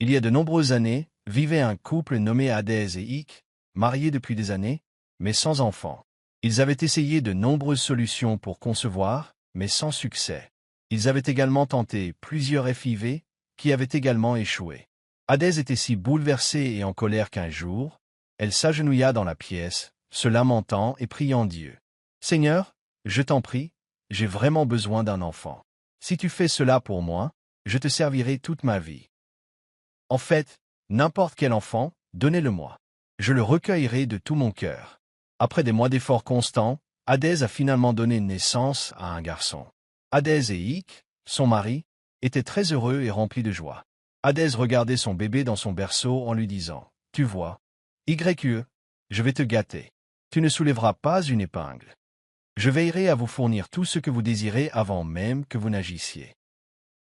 Il y a de nombreuses années, vivait un couple nommé Hadès et Ik, mariés depuis des années, mais sans enfants. Ils avaient essayé de nombreuses solutions pour concevoir, mais sans succès. Ils avaient également tenté plusieurs FIV, qui avaient également échoué. Hadès était si bouleversée et en colère qu'un jour, elle s'agenouilla dans la pièce, se lamentant et priant Dieu. « Seigneur, je t'en prie, j'ai vraiment besoin d'un enfant. Si tu fais cela pour moi, je te servirai toute ma vie. En fait, n'importe quel enfant, donnez-le-moi. Je le recueillerai de tout mon cœur. » Après des mois d'efforts constants, Hadès a finalement donné naissance à un garçon. Hadès et Ik, son mari, étaient très heureux et remplis de joie. Hadès regardait son bébé dans son berceau en lui disant « Tu vois, YE, je vais te gâter. Tu ne soulèveras pas une épingle. Je veillerai à vous fournir tout ce que vous désirez avant même que vous n'agissiez. »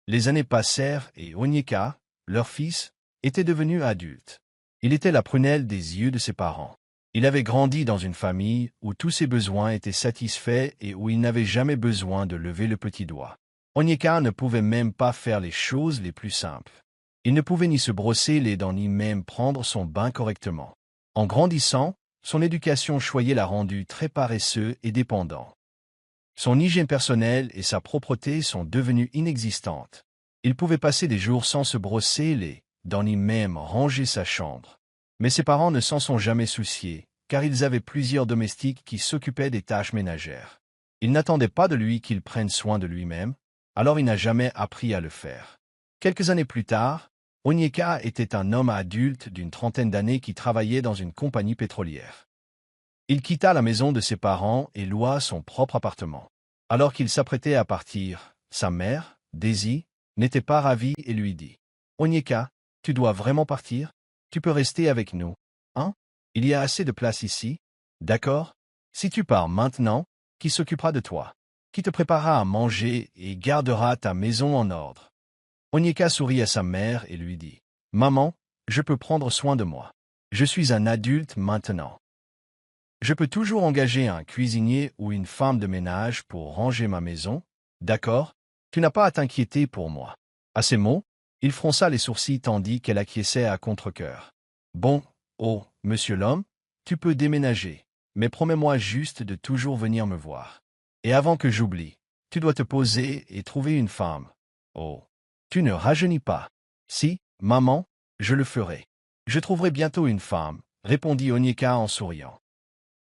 Les années passèrent et Onyeka, leur fils, était devenu adulte. Il était la prunelle des yeux de ses parents. Il avait grandi dans une famille où tous ses besoins étaient satisfaits et où il n'avait jamais besoin de lever le petit doigt. Onyeka ne pouvait même pas faire les choses les plus simples. Il ne pouvait ni se brosser les dents ni même prendre son bain correctement. En grandissant, son éducation choyée l'a rendu très paresseux et dépendant. Son hygiène personnelle et sa propreté sont devenues inexistantes. Il pouvait passer des jours sans se brosser les dents ni même ranger sa chambre. Mais ses parents ne s'en sont jamais souciés, car ils avaient plusieurs domestiques qui s'occupaient des tâches ménagères. Ils n'attendaient pas de lui qu'il prenne soin de lui-même, alors il n'a jamais appris à le faire. Quelques années plus tard, Onyeka était un homme adulte d'une trentaine d'années qui travaillait dans une compagnie pétrolière. Il quitta la maison de ses parents et loua son propre appartement. Alors qu'il s'apprêtait à partir, sa mère, Daisy, n'était pas ravie et lui dit « Onyeka, tu dois vraiment partir? Tu peux rester avec nous, hein? Il y a assez de place ici, d'accord? Si tu pars maintenant, qui s'occupera de toi? Qui te préparera à manger et gardera ta maison en ordre? » Onyeka sourit à sa mère et lui dit « Maman, je peux prendre soin de moi. Je suis un adulte maintenant. Je peux toujours engager un cuisinier ou une femme de ménage pour ranger ma maison, d'accord? Tu n'as pas à t'inquiéter pour moi. » À ces mots, il fronça les sourcils tandis qu'elle acquiesçait à contre-cœur. « Bon, oh, monsieur l'homme, tu peux déménager, mais promets-moi juste de toujours venir me voir. Et avant que j'oublie, tu dois te poser et trouver une femme. Oh, tu ne rajeunis pas. »« Si, maman, je le ferai. Je trouverai bientôt une femme, » répondit Onyeka en souriant.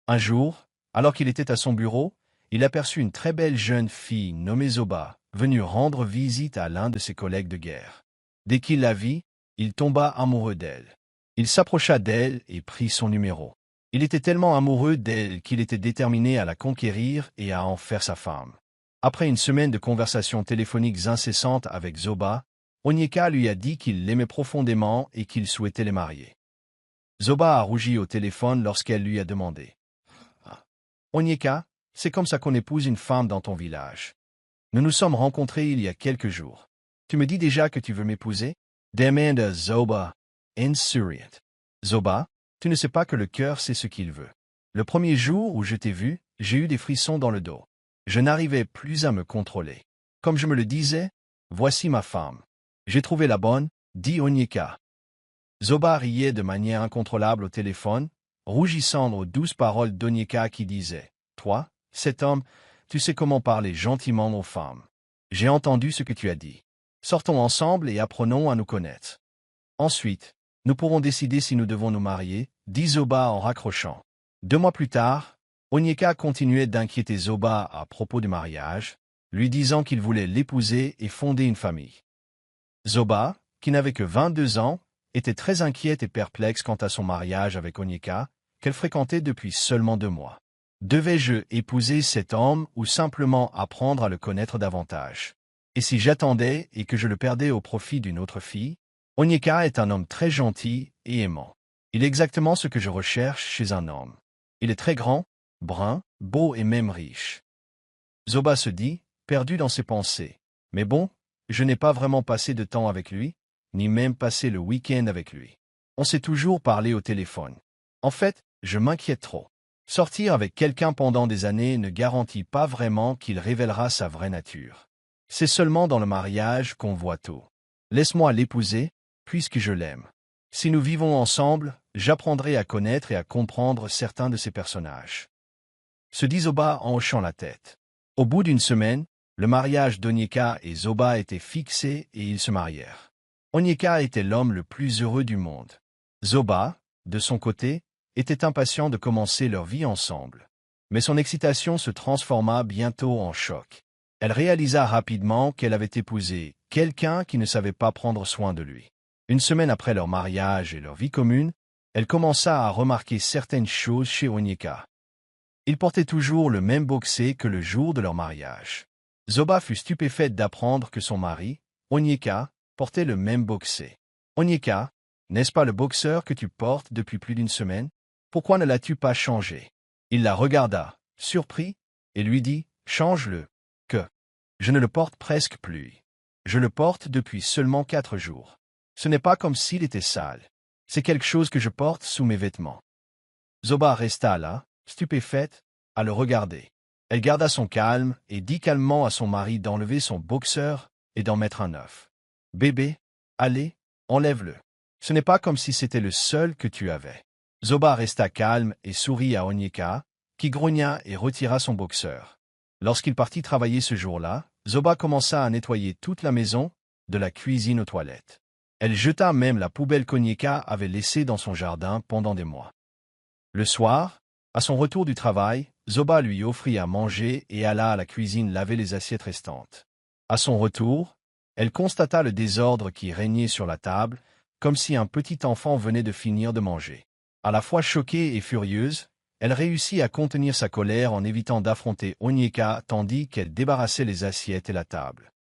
Un jour, alors qu'il était à son bureau, il aperçut une très belle jeune fille nommée Zoba, venue rendre visite à l'un de ses collègues de guerre. Dès qu'il la vit, il tomba amoureux d'elle. Il s'approcha d'elle et prit son numéro. Il était tellement amoureux d'elle qu'il était déterminé à la conquérir et à en faire sa femme. Après une semaine de conversations téléphoniques incessantes avec Zoba, Onyeka lui a dit qu'il l'aimait profondément et qu'il souhaitait les marier. Zoba a rougi au téléphone lorsqu'elle lui a demandé « Onyeka, c'est comme ça qu'on épouse une femme dans ton village. Nous nous sommes rencontrés il y a quelques jours. Tu me dis déjà que tu veux m'épouser? » demanda Zoba, insurient. « Zoba, tu ne sais pas que le cœur sait ce qu'il veut. Le premier jour où je t'ai vu, j'ai eu des frissons dans le dos. Je n'arrivais plus à me contrôler. Comme je me le disais, voici ma femme. J'ai trouvé la bonne, dit Onyeka. » Zoba riait de manière incontrôlable au téléphone, rougissant aux douces paroles d'Onyeka qui disait « Toi, cet homme, tu sais comment parler gentiment aux femmes. J'ai entendu ce que tu as dit. Sortons ensemble et apprenons à nous connaître. Ensuite, nous pourrons décider si nous devons nous marier, » dit Zoba en raccrochant. 2 mois plus tard, Onyeka continuait d'inquiéter Zoba à propos du mariage, lui disant qu'il voulait l'épouser et fonder une famille. Zoba, qui n'avait que 22 ans, était très inquiète et perplexe quant à son mariage avec Onyeka, qu'elle fréquentait depuis seulement 2 mois. Devais-je épouser cet homme ou simplement apprendre à le connaître davantage? Et si j'attendais et que je le perdais au profit d'une autre fille? Onyeka est un homme très gentil et aimant. Il est exactement ce que je recherche chez un homme. Il est très grand, brun, beau et même riche. Zoba se dit, perdu dans ses pensées. Mais bon, je n'ai pas vraiment passé de temps avec lui, ni même passé le week-end avec lui. On s'est toujours parlé au téléphone. En fait, je m'inquiète trop. Sortir avec quelqu'un pendant des années ne garantit pas vraiment qu'il révélera sa vraie nature. C'est seulement dans le mariage qu'on voit tout. Laisse-moi l'épouser, puisque je l'aime. Si nous vivons ensemble, j'apprendrai à connaître et à comprendre certains de ces personnages. Se dit Zoba en hochant la tête. Au bout d'une semaine, le mariage d'Onyeka et Zoba était fixé et ils se marièrent. Onyeka était l'homme le plus heureux du monde. Zoba, de son côté, était impatient de commencer leur vie ensemble. Mais son excitation se transforma bientôt en choc. Elle réalisa rapidement qu'elle avait épousé quelqu'un qui ne savait pas prendre soin de lui. Une semaine après leur mariage et leur vie commune, elle commença à remarquer certaines choses chez Onyeka. Il portait toujours le même boxer que le jour de leur mariage. Zoba fut stupéfaite d'apprendre que son mari, Onyeka, portait le même boxer. Onyeka, n'est-ce pas le boxeur que tu portes depuis plus d'une semaine? Pourquoi ne l'as-tu pas changé? Il la regarda, surpris, et lui dit, change-le. Que? Je ne le porte presque plus. Je le porte depuis seulement 4 jours. Ce n'est pas comme s'il était sale. C'est quelque chose que je porte sous mes vêtements. Zoba resta là, stupéfaite, à le regarder. Elle garda son calme et dit calmement à son mari d'enlever son boxeur et d'en mettre un neuf. Bébé, allez, enlève-le. Ce n'est pas comme si c'était le seul que tu avais. Zoba resta calme et sourit à Onyeka, qui grogna et retira son boxeur. Lorsqu'il partit travailler ce jour-là, Zoba commença à nettoyer toute la maison, de la cuisine aux toilettes. Elle jeta même la poubelle qu'Onyeka avait laissée dans son jardin pendant des mois. Le soir, à son retour du travail, Zoba lui offrit à manger et alla à la cuisine laver les assiettes restantes. À son retour, elle constata le désordre qui régnait sur la table, comme si un petit enfant venait de finir de manger. À la fois choquée et furieuse, elle réussit à contenir sa colère en évitant d'affronter Onyeka tandis qu'elle débarrassait les assiettes et la table.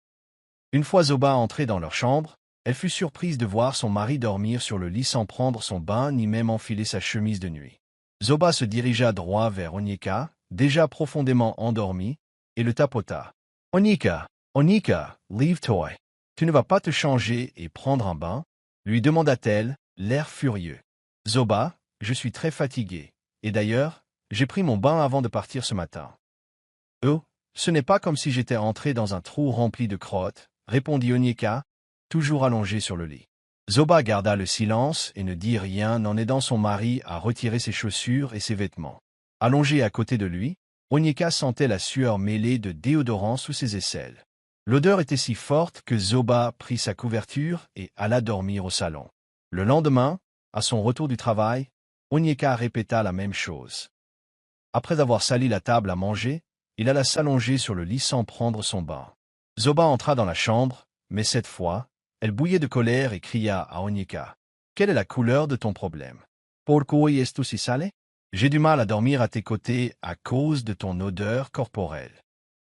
Une fois Zoba entrée dans leur chambre, elle fut surprise de voir son mari dormir sur le lit sans prendre son bain ni même enfiler sa chemise de nuit. Zoba se dirigea droit vers Onyeka, déjà profondément endormi, et le tapota. « Onyeka, Onyeka, lève-toi. Tu ne vas pas te changer et prendre un bain ?» lui demanda-t-elle, l'air furieux. « Zoba, je suis très fatiguée, et d'ailleurs, j'ai pris mon bain avant de partir ce matin. »« Oh, ce n'est pas comme si j'étais entré dans un trou rempli de crottes, » répondit Onyeka, toujours allongé sur le lit. Zoba garda le silence et ne dit rien en aidant son mari à retirer ses chaussures et ses vêtements. Allongé à côté de lui, Onyeka sentait la sueur mêlée de déodorant sous ses aisselles. L'odeur était si forte que Zoba prit sa couverture et alla dormir au salon. Le lendemain, à son retour du travail, Onyeka répéta la même chose. Après avoir sali la table à manger, il alla s'allonger sur le lit sans prendre son bain. Zoba entra dans la chambre, mais cette fois, elle bouillait de colère et cria à Onyeka. « Quelle est la couleur de ton problème? Pourquoi es-tu si sale? J'ai du mal à dormir à tes côtés à cause de ton odeur corporelle.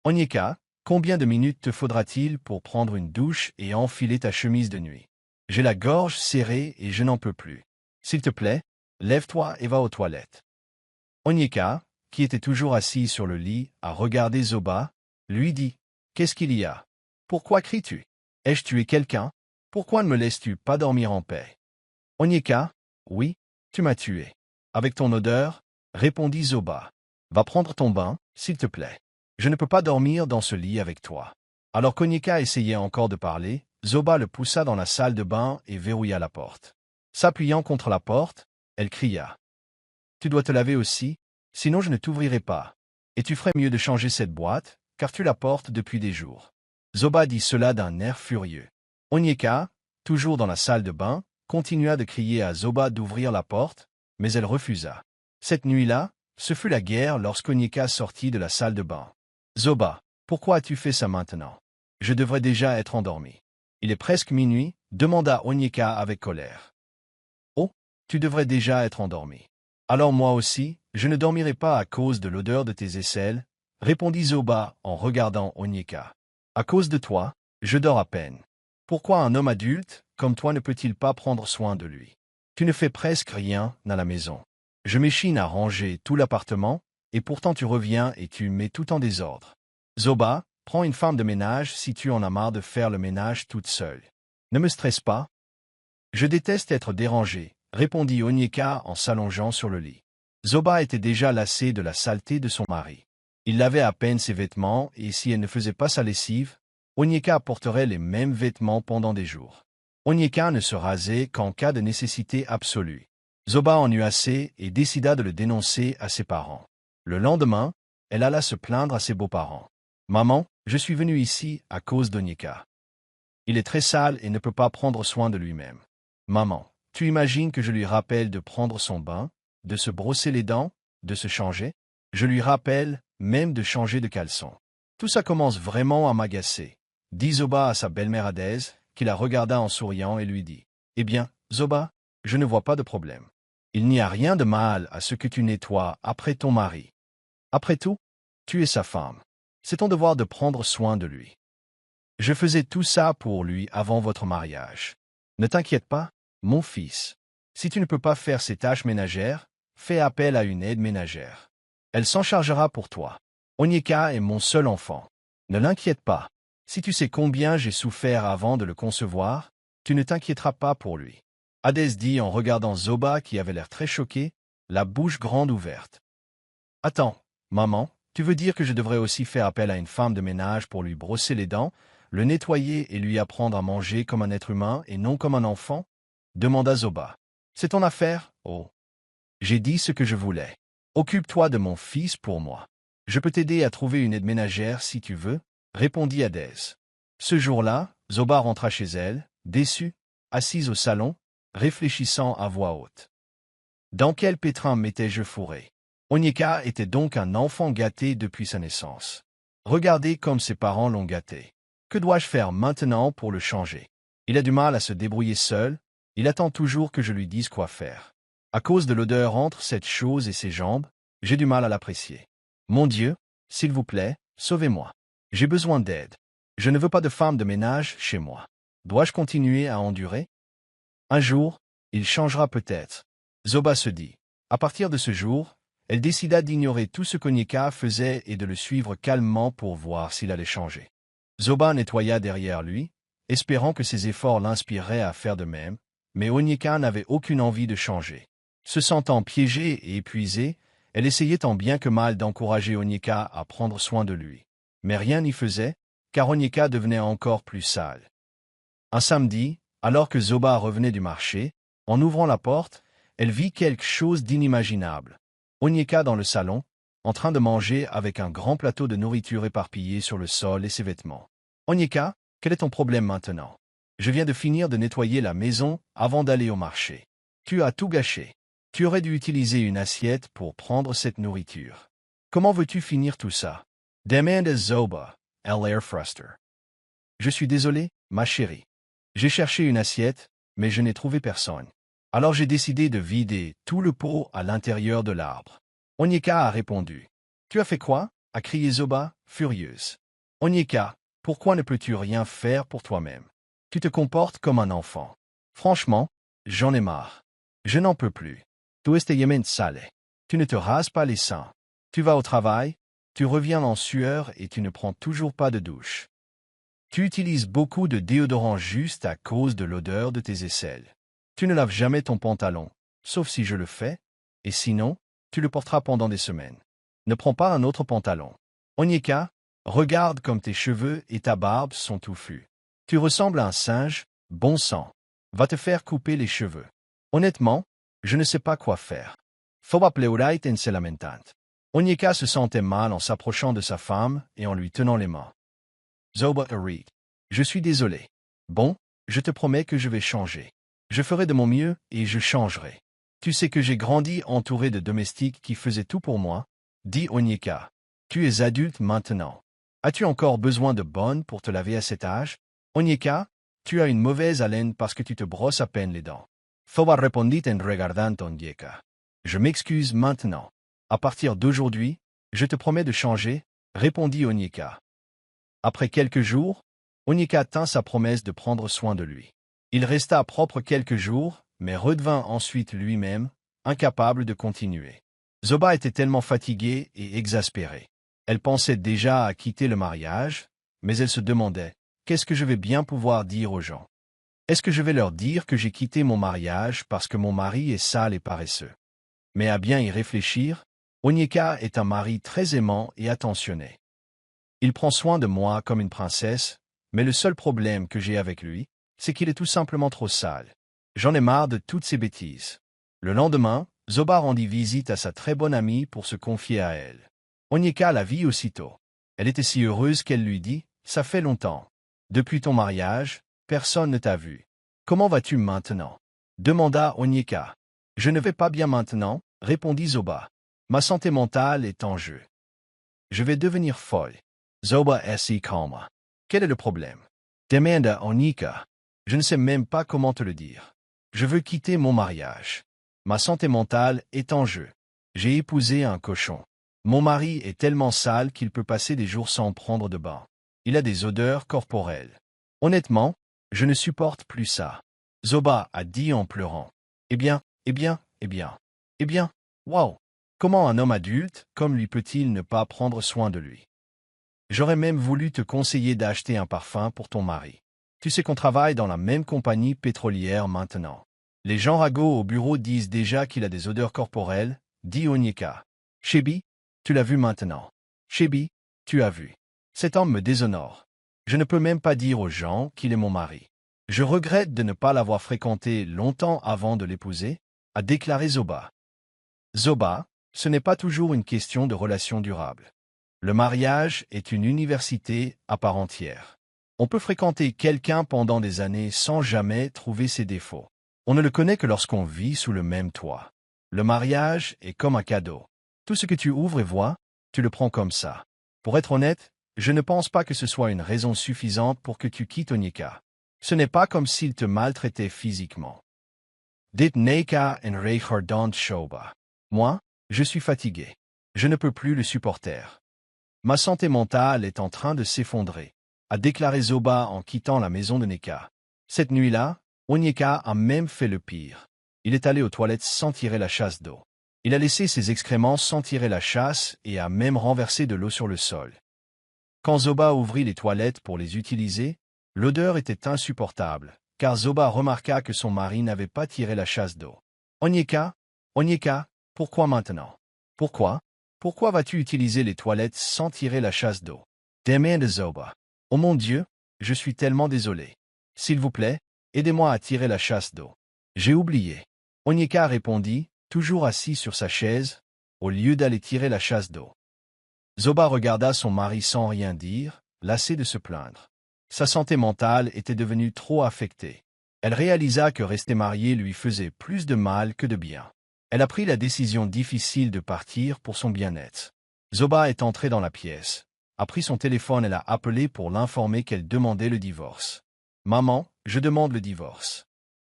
Onyeka, combien de minutes te faudra-t-il pour prendre une douche et enfiler ta chemise de nuit? J'ai la gorge serrée et je n'en peux plus. S'il te plaît, lève-toi et va aux toilettes. » Onyeka, qui était toujours assis sur le lit à regarder Zoba, lui dit « Qu'est-ce qu'il y a? Pourquoi cries-tu? Ai-je tué quelqu'un? Pourquoi ne me laisses-tu pas dormir en paix? » Onyeka, « Oui, tu m'as tué. Avec ton odeur, » répondit Zoba. « Va prendre ton bain, s'il te plaît. Je ne peux pas dormir dans ce lit avec toi. » Alors qu'Onyeka essayait encore de parler, Zoba le poussa dans la salle de bain et verrouilla la porte. S'appuyant contre la porte, elle cria. « Tu dois te laver aussi, sinon je ne t'ouvrirai pas. Et tu ferais mieux de changer cette boîte, car tu la portes depuis des jours. » Zoba dit cela d'un air furieux. Onyeka, toujours dans la salle de bain, continua de crier à Zoba d'ouvrir la porte, mais elle refusa. Cette nuit-là, ce fut la guerre lorsqu'Onyeka sortit de la salle de bain. « Zoba, pourquoi as-tu fait ça maintenant? Je devrais déjà être endormi. »« Il est presque minuit, » demanda Onyeka avec colère. « Oh, tu devrais déjà être endormi. Alors moi aussi, je ne dormirai pas à cause de l'odeur de tes aisselles, » répondit Zoba en regardant Onyeka. « À cause de toi, je dors à peine. Pourquoi un homme adulte, comme toi, ne peut-il pas prendre soin de lui? Tu ne fais presque rien dans la maison. Je m'échine à ranger tout l'appartement, et pourtant tu reviens et tu mets tout en désordre. Zoba, prends une femme de ménage si tu en as marre de faire le ménage toute seule. Ne me stresse pas. »« Je déteste être dérangé, » répondit Onyeka en s'allongeant sur le lit. Zoba était déjà lassée de la saleté de son mari. Il lavait à peine ses vêtements et si elle ne faisait pas sa lessive, Onyeka porterait les mêmes vêtements pendant des jours. Onyeka ne se rasait qu'en cas de nécessité absolue. Zoba en eut assez et décida de le dénoncer à ses parents. Le lendemain, elle alla se plaindre à ses beaux-parents. « Maman, je suis venue ici à cause d'Onyeka. Il est très sale et ne peut pas prendre soin de lui-même. Maman, tu imagines que je lui rappelle de prendre son bain, de se brosser les dents, de se changer? Je lui rappelle même de changer de caleçon. Tout ça commence vraiment à m'agacer, dit Zoba à sa belle-mère Adez, qui la regarda en souriant et lui dit, « Eh bien, Zoba, je ne vois pas de problème. Il n'y a rien de mal à ce que tu nettoies après ton mari. Après tout, tu es sa femme. C'est ton devoir de prendre soin de lui. Je faisais tout ça pour lui avant votre mariage. Ne t'inquiète pas, mon fils. Si tu ne peux pas faire ces tâches ménagères, fais appel à une aide ménagère. Elle s'en chargera pour toi. Onyeka est mon seul enfant. Ne l'inquiète pas. Si tu sais combien j'ai souffert avant de le concevoir, tu ne t'inquiéteras pas pour lui. » Adès dit en regardant Zoba qui avait l'air très choqué, la bouche grande ouverte. « Attends, maman, tu veux dire que je devrais aussi faire appel à une femme de ménage pour lui brosser les dents, le nettoyer et lui apprendre à manger comme un être humain et non comme un enfant? » demanda Zoba. « C'est ton affaire, oh. J'ai dit ce que je voulais. Occupe-toi de mon fils pour moi. Je peux t'aider à trouver une aide ménagère si tu veux, » répondit Adès. Ce jour-là, Zoba rentra chez elle, déçue, assise au salon, réfléchissant à voix haute. Dans quel pétrin m'étais-je fourré? Onyeka était donc un enfant gâté depuis sa naissance. Regardez comme ses parents l'ont gâté. Que dois-je faire maintenant pour le changer? Il a du mal à se débrouiller seul, il attend toujours que je lui dise quoi faire. À cause de l'odeur entre cette chose et ses jambes, j'ai du mal à l'apprécier. Mon Dieu, s'il vous plaît, sauvez-moi. J'ai besoin d'aide. Je ne veux pas de femme de ménage chez moi. Dois-je continuer à endurer? Un jour, il changera peut-être. Zoba se dit. À partir de ce jour, elle décida d'ignorer tout ce qu'Onyeka faisait et de le suivre calmement pour voir s'il allait changer. Zoba nettoya derrière lui, espérant que ses efforts l'inspireraient à faire de même, mais Onyeka n'avait aucune envie de changer. Se sentant piégée et épuisée, elle essayait tant bien que mal d'encourager Onyeka à prendre soin de lui. Mais rien n'y faisait, car Onyeka devenait encore plus sale. Un samedi, alors que Zoba revenait du marché, en ouvrant la porte, elle vit quelque chose d'inimaginable. Onyeka dans le salon, en train de manger avec un grand plateau de nourriture éparpillé sur le sol et ses vêtements. « Onyeka, quel est ton problème maintenant? Je viens de finir de nettoyer la maison avant d'aller au marché. Tu as tout gâché. Tu aurais dû utiliser une assiette pour prendre cette nourriture. Comment veux-tu finir tout ça? » demanda Zoba, l'air frustré. « Je suis désolé, ma chérie. J'ai cherché une assiette, mais je n'ai trouvé personne. Alors j'ai décidé de vider tout le pot à l'intérieur de l'arbre. » Onyeka a répondu. « Tu as fait quoi? » a crié Zoba, furieuse. « Onyeka, pourquoi ne peux-tu rien faire pour toi-même? Tu te comportes comme un enfant. Franchement, j'en ai marre. Je n'en peux plus. Tu es sale. Tu ne te rases pas les seins. Tu vas au travail, tu reviens en sueur et tu ne prends toujours pas de douche. Tu utilises beaucoup de déodorant juste à cause de l'odeur de tes aisselles. Tu ne laves jamais ton pantalon, sauf si je le fais, et sinon, tu le porteras pendant des semaines. Ne prends pas un autre pantalon. Onyeka, regarde comme tes cheveux et ta barbe sont touffus. Tu ressembles à un singe, bon sang. Va te faire couper les cheveux. Honnêtement, je ne sais pas quoi faire. Foba pleurait en se lamentant. Onyeka se sentait mal en s'approchant de sa femme et en lui tenant les mains. Zoba rit. Je suis désolé. Bon, je te promets que je vais changer. Je ferai de mon mieux et je changerai. Tu sais que j'ai grandi entouré de domestiques qui faisaient tout pour moi, dit Onyeka. Tu es adulte maintenant. As-tu encore besoin de bonnes pour te laver à cet âge? Onyeka, tu as une mauvaise haleine parce que tu te brosses à peine les dents. Foba répondit en regardant Onyeka. Je m'excuse maintenant. À partir d'aujourd'hui, je te promets de changer, répondit Onyeka. Après quelques jours, Onyeka tint sa promesse de prendre soin de lui. Il resta propre quelques jours, mais redevint ensuite lui-même, incapable de continuer. Zoba était tellement fatiguée et exaspérée. Elle pensait déjà à quitter le mariage, mais elle se demandait, qu'est-ce que je vais bien pouvoir dire aux gens? Est-ce que je vais leur dire que j'ai quitté mon mariage parce que mon mari est sale et paresseux? Mais à bien y réfléchir, Onyeka est un mari très aimant et attentionné. Il prend soin de moi comme une princesse, mais le seul problème que j'ai avec lui, c'est qu'il est tout simplement trop sale. J'en ai marre de toutes ces bêtises. Le lendemain, Zoba rendit visite à sa très bonne amie pour se confier à elle. Onyeka la vit aussitôt. Elle était si heureuse qu'elle lui dit « Ça fait longtemps. Depuis ton mariage, personne ne t'a vu. Comment vas-tu maintenant » demanda Onyeka. « Je ne vais pas bien maintenant, » répondit Zoba. « Ma santé mentale est en jeu. Je vais devenir folle. » Zoba s'y calma. « Quel est le problème » demanda Onyeka. « Je ne sais même pas comment te le dire. Je veux quitter mon mariage. Ma santé mentale est en jeu. J'ai épousé un cochon. Mon mari est tellement sale qu'il peut passer des jours sans prendre de bain. Il a des odeurs corporelles. Honnêtement, je ne supporte plus ça. » Zoba a dit en pleurant. « Eh bien, waouh! Comment un homme adulte, comme lui peut-il ne pas prendre soin de lui? J'aurais même voulu te conseiller d'acheter un parfum pour ton mari. Tu sais qu'on travaille dans la même compagnie pétrolière maintenant. Les gens ragots au bureau disent déjà qu'il a des odeurs corporelles, dit Onyeka. Shebi, tu l'as vu maintenant. Shebi, tu as vu. Cet homme me déshonore. Je ne peux même pas dire aux gens qu'il est mon mari. Je regrette de ne pas l'avoir fréquenté longtemps avant de l'épouser, a déclaré Zoba. Zoba, ce n'est pas toujours une question de relation durable. Le mariage est une université à part entière. On peut fréquenter quelqu'un pendant des années sans jamais trouver ses défauts. On ne le connaît que lorsqu'on vit sous le même toit. Le mariage est comme un cadeau. Tout ce que tu ouvres et vois, tu le prends comme ça. Pour être honnête, je ne pense pas que ce soit une raison suffisante pour que tu quittes Onyeka. Ce n'est pas comme s'il te maltraitait physiquement. Dit Neka en Rechardant Shoba. Moi, je suis fatigué. Je ne peux plus le supporter. Ma santé mentale est en train de s'effondrer, a déclaré Zoba en quittant la maison de Neka. Cette nuit-là, Onyeka a même fait le pire. Il est allé aux toilettes sans tirer la chasse d'eau. Il a laissé ses excréments sans tirer la chasse et a même renversé de l'eau sur le sol. Quand Zoba ouvrit les toilettes pour les utiliser, l'odeur était insupportable, car Zoba remarqua que son mari n'avait pas tiré la chasse d'eau. Onyeka, pourquoi maintenant? Pourquoi? Pourquoi vas-tu utiliser les toilettes sans tirer la chasse d'eau? Demanda Zoba. Oh mon Dieu, je suis tellement désolé. S'il vous plaît, aidez-moi à tirer la chasse d'eau. J'ai oublié. Onyeka répondit, toujours assis sur sa chaise, au lieu d'aller tirer la chasse d'eau. Zoba regarda son mari sans rien dire, lassé de se plaindre. Sa santé mentale était devenue trop affectée. Elle réalisa que rester mariée lui faisait plus de mal que de bien. Elle a pris la décision difficile de partir pour son bien-être. Zoba est entrée dans la pièce, a pris son téléphone et l'a appelé pour l'informer qu'elle demandait le divorce. « Maman, je demande le divorce.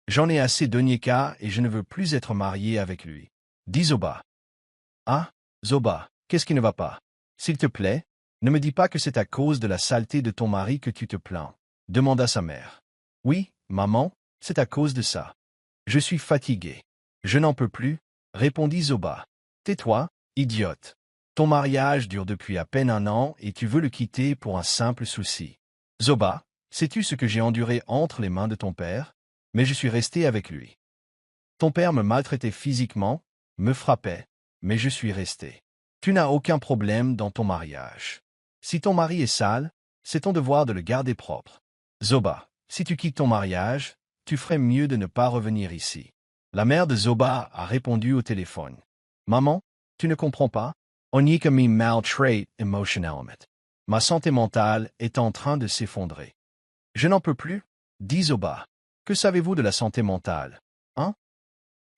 J'en ai assez d'Onyeka et je ne veux plus être mariée avec lui. » dit Zoba. « Ah, Zoba, qu'est-ce qui ne va pas? S'il te plaît, ne me dis pas que c'est à cause de la saleté de ton mari que tu te plains, » demanda sa mère. « Oui, maman, c'est à cause de ça. Je suis fatiguée. Je n'en peux plus, » répondit Zoba. « Tais-toi, idiote. Ton mariage dure depuis à peine 1 an et tu veux le quitter pour un simple souci. Zoba, sais-tu ce que j'ai enduré entre les mains de ton père? Mais je suis resté avec lui. Ton père me maltraitait physiquement, me frappait, mais je suis resté. Tu n'as aucun problème dans ton mariage. Si ton mari est sale, c'est ton devoir de le garder propre. Zoba, si tu quittes ton mariage, tu ferais mieux de ne pas revenir ici. » La mère de Zoba a répondu au téléphone. « Maman, tu ne comprends pas? Onyeka me maltraite emotionnellement. Ma santé mentale est en train de s'effondrer. »« Je n'en peux plus, » dit Zoba. « Que savez-vous de la santé mentale, hein?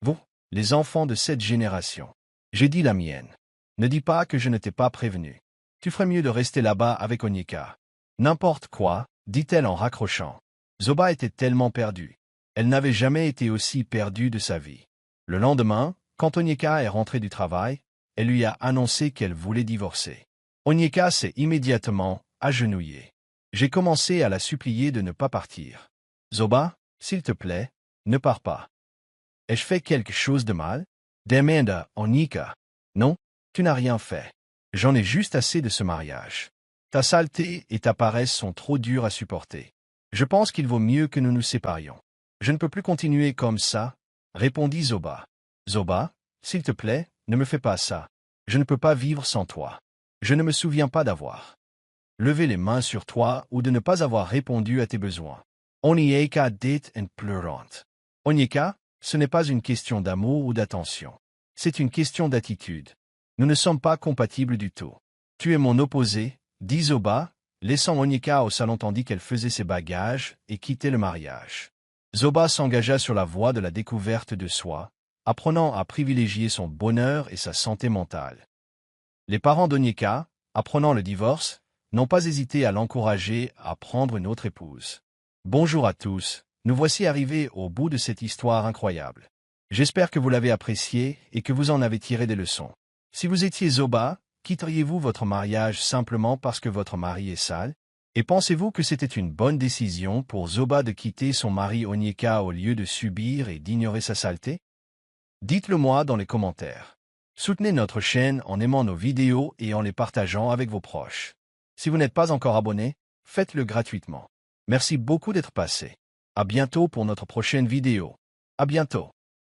Vous, les enfants de cette génération. J'ai dit la mienne. Ne dis pas que je ne t'ai pas prévenu. Tu ferais mieux de rester là-bas avec Onyeka. »« N'importe quoi, » dit-elle en raccrochant. Zoba était tellement perdue. Elle n'avait jamais été aussi perdue de sa vie. Le lendemain, quand Onyeka est rentrée du travail, elle lui a annoncé qu'elle voulait divorcer. Onyeka s'est immédiatement agenouillée. J'ai commencé à la supplier de ne pas partir. « Zoba, s'il te plaît, ne pars pas. »« Ai-je fait quelque chose de mal? » demanda Onyeka. « Non, tu n'as rien fait. J'en ai juste assez de ce mariage. Ta saleté et ta paresse sont trop dures à supporter. Je pense qu'il vaut mieux que nous nous séparions. »« Je ne peux plus continuer comme ça, » répondit Zoba. « Zoba, s'il te plaît, ne me fais pas ça. Je ne peux pas vivre sans toi. Je ne me souviens pas d'avoir levé les mains sur toi ou de ne pas avoir répondu à tes besoins. Onyeka dit en pleurant. Onyeka, ce n'est pas une question d'amour ou d'attention. C'est une question d'attitude. Nous ne sommes pas compatibles du tout. Tu es mon opposé, dit Zoba, laissant Onyeka au salon tandis qu'elle faisait ses bagages et quittait le mariage. Zoba s'engagea sur la voie de la découverte de soi, apprenant à privilégier son bonheur et sa santé mentale. Les parents d'Onyeka, apprenant le divorce, n'ont pas hésité à l'encourager à prendre une autre épouse. Bonjour à tous, nous voici arrivés au bout de cette histoire incroyable. J'espère que vous l'avez appréciée et que vous en avez tiré des leçons. Si vous étiez Zoba, quitteriez-vous votre mariage simplement parce que votre mari est sale? Et pensez-vous que c'était une bonne décision pour Zoba de quitter son mari Onyeka au lieu de subir et d'ignorer sa saleté? Dites-le moi dans les commentaires. Soutenez notre chaîne en aimant nos vidéos et en les partageant avec vos proches. Si vous n'êtes pas encore abonné, faites-le gratuitement. Merci beaucoup d'être passé. À bientôt pour notre prochaine vidéo. À bientôt.